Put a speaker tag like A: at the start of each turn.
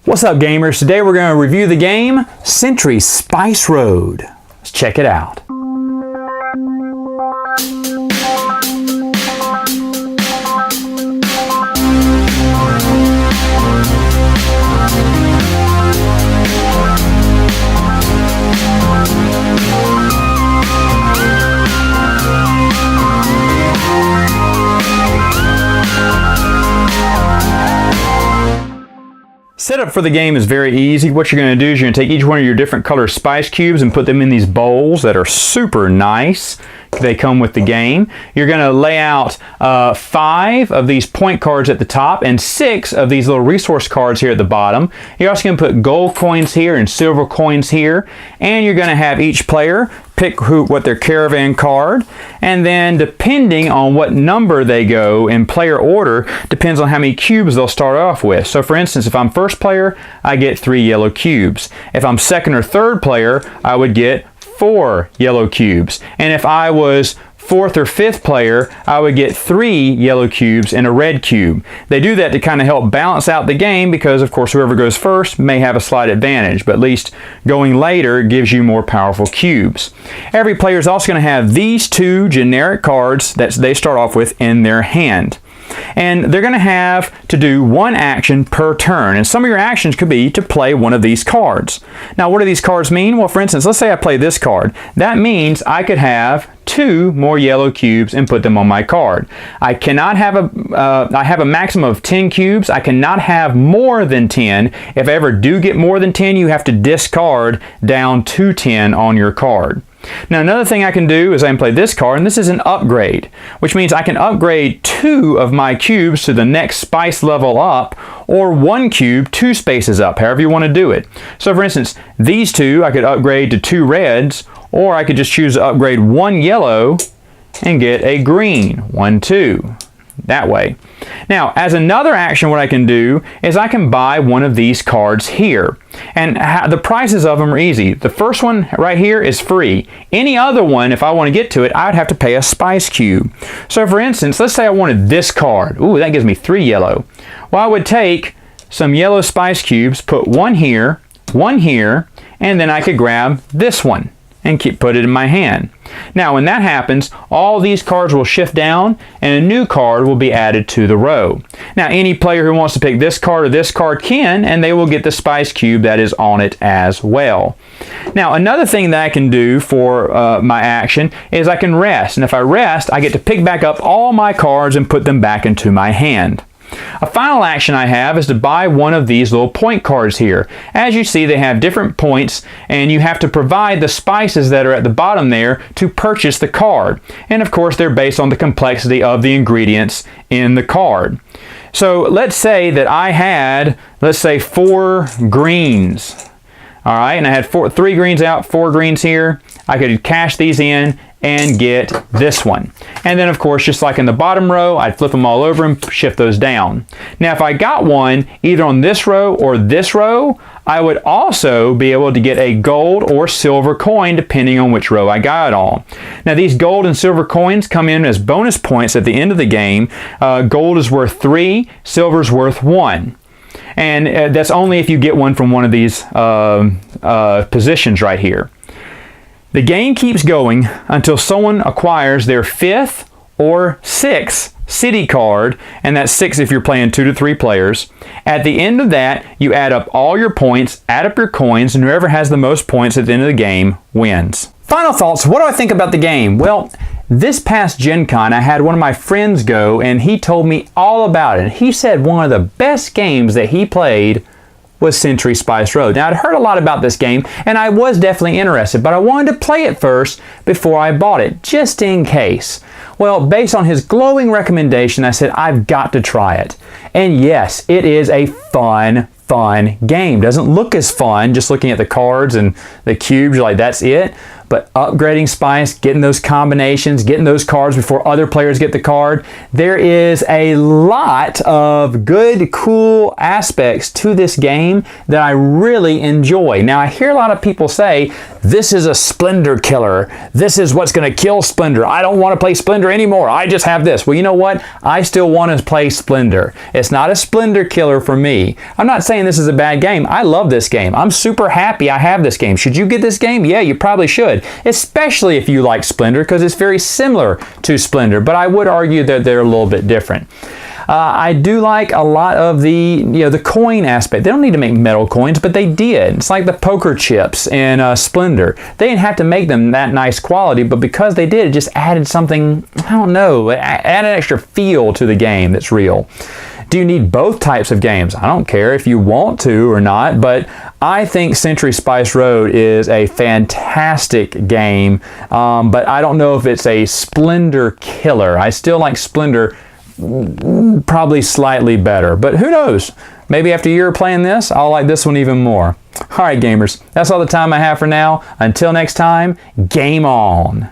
A: What's up, gamers? Today we're going to review the game Century Spice Road. Let's check it out. Setup for the game is very easy. What you're going to do is you're going to take each one of your different color spice cubes and put them in these bowls that are super nice. They come with the game. You're going to lay out 5 of these point cards at the top and 6 of these little resource cards here at the bottom. You're also going to put gold coins here and silver coins here, and you're going to have each player pick what their caravan card, and then depending on what number they go in player order depends on how many cubes they'll start off with. So for instance, if I'm first player, I get 3 yellow cubes. If I'm second or third player, I would get 4 yellow cubes. And if I was 4th or 5th player, I would get 3 yellow cubes and a red cube. They do that to kind of help balance out the game because, of course, whoever goes first may have a slight advantage, but at least going later gives you more powerful cubes. Every player is also going to have these 2 generic cards that they start off with in their hand. And they're going to have to do 1 action per turn. And some of your actions could be to play one of these cards. Now, what do these cards mean? Well, for instance, let's say I play this card. That means I could have 2 more yellow cubes and put them on my card. I cannot have I have a maximum of 10 cubes. I cannot have more than 10. If I ever do get more than 10, you have to discard down to 10 on your card. Now, another thing I can do is I can play this card, and this is an upgrade, which means I can upgrade 2 of my cubes to the next spice level up, or 1 cube 2 spaces up, however you want to do it. So for instance, these 2 I could upgrade to 2 reds, or I could just choose to upgrade 1 yellow and get a green. 1, 2. That way. Now, as another action, what I can do is I can buy one of these cards here. And the prices of them are easy. The first one right here is free. Any other one, if I want to get to it, I would have to pay a spice cube. So for instance, let's say I wanted this card. Ooh, that gives me 3 yellow. Well, I would take some yellow spice cubes, put 1 here, and then I could grab this one and put it in my hand. Now, when that happens, all these cards will shift down and a new card will be added to the row. Now, any player who wants to pick this card or this card can, and they will get the spice cube that is on it as well. Now, another thing that I can do for my action is I can rest. And if I rest, I get to pick back up all my cards and put them back into my hand. A final action I have is to buy one of these little point cards here. As you see, they have different points, and you have to provide the spices that are at the bottom there to purchase the card. And of course, they're based on the complexity of the ingredients in the card. So let's say that I had, let's say, 4 greens. All right, and I had 3 greens out, 4 greens here. I could cash these in and get this one. And then of course, just like in the bottom row, I'd flip them all over and shift those down. Now, if I got one either on this row or this row, I would also be able to get a gold or silver coin depending on which row I got it on. Now, these gold and silver coins come in as bonus points at the end of the game. Gold is worth 3, silver is worth 1. And that's only if you get one from one of these positions right here. The game keeps going until someone acquires their 5th or 6th city card, and that's 6 if you're playing 2 to 3 players. At the end of that, you add up all your points, add up your coins, and whoever has the most points at the end of the game wins. Final thoughts, what do I think about the game? Well, this past Gen Con, I had one of my friends go, and he told me all about it. He said one of the best games that he played was Century Spice Road. Now, I'd heard a lot about this game, and I was definitely interested, but I wanted to play it first before I bought it, just in case. Well, based on his glowing recommendation, I said, I've got to try it. And yes, it is a fun game. Doesn't look as fun just looking at the cards and the cubes, you're like, that's it. But upgrading spice, getting those combinations, getting those cards before other players get the card, there is a lot of good, cool aspects to this game that I really enjoy. Now, I hear a lot of people say, this is a Splendor killer. This is what's going to kill Splendor. I don't want to play Splendor anymore. I just have this. Well, you know what? I still want to play Splendor. It's not a Splendor killer for me. I'm not saying saying this is a bad game. I love this game. I'm super happy I have this game. Should you get this game? Yeah, you probably should, especially if you like Splendor, because it's very similar to Splendor, but I would argue that they're a little bit different. I do like a lot of the coin aspect. They don't need to make metal coins, but they did. It's like the poker chips in Splendor. They didn't have to make them that nice quality, but because they did, it just added something, I don't know, added an extra feel to the game that's real. Do you need both types of games? I don't care if you want to or not, but I think Century Spice Road is a fantastic game, but I don't know if it's a Splendor killer. I still like Splendor probably slightly better, but who knows? Maybe after a year of playing this, I'll like this one even more. All right, gamers, that's all the time I have for now. Until next time, game on.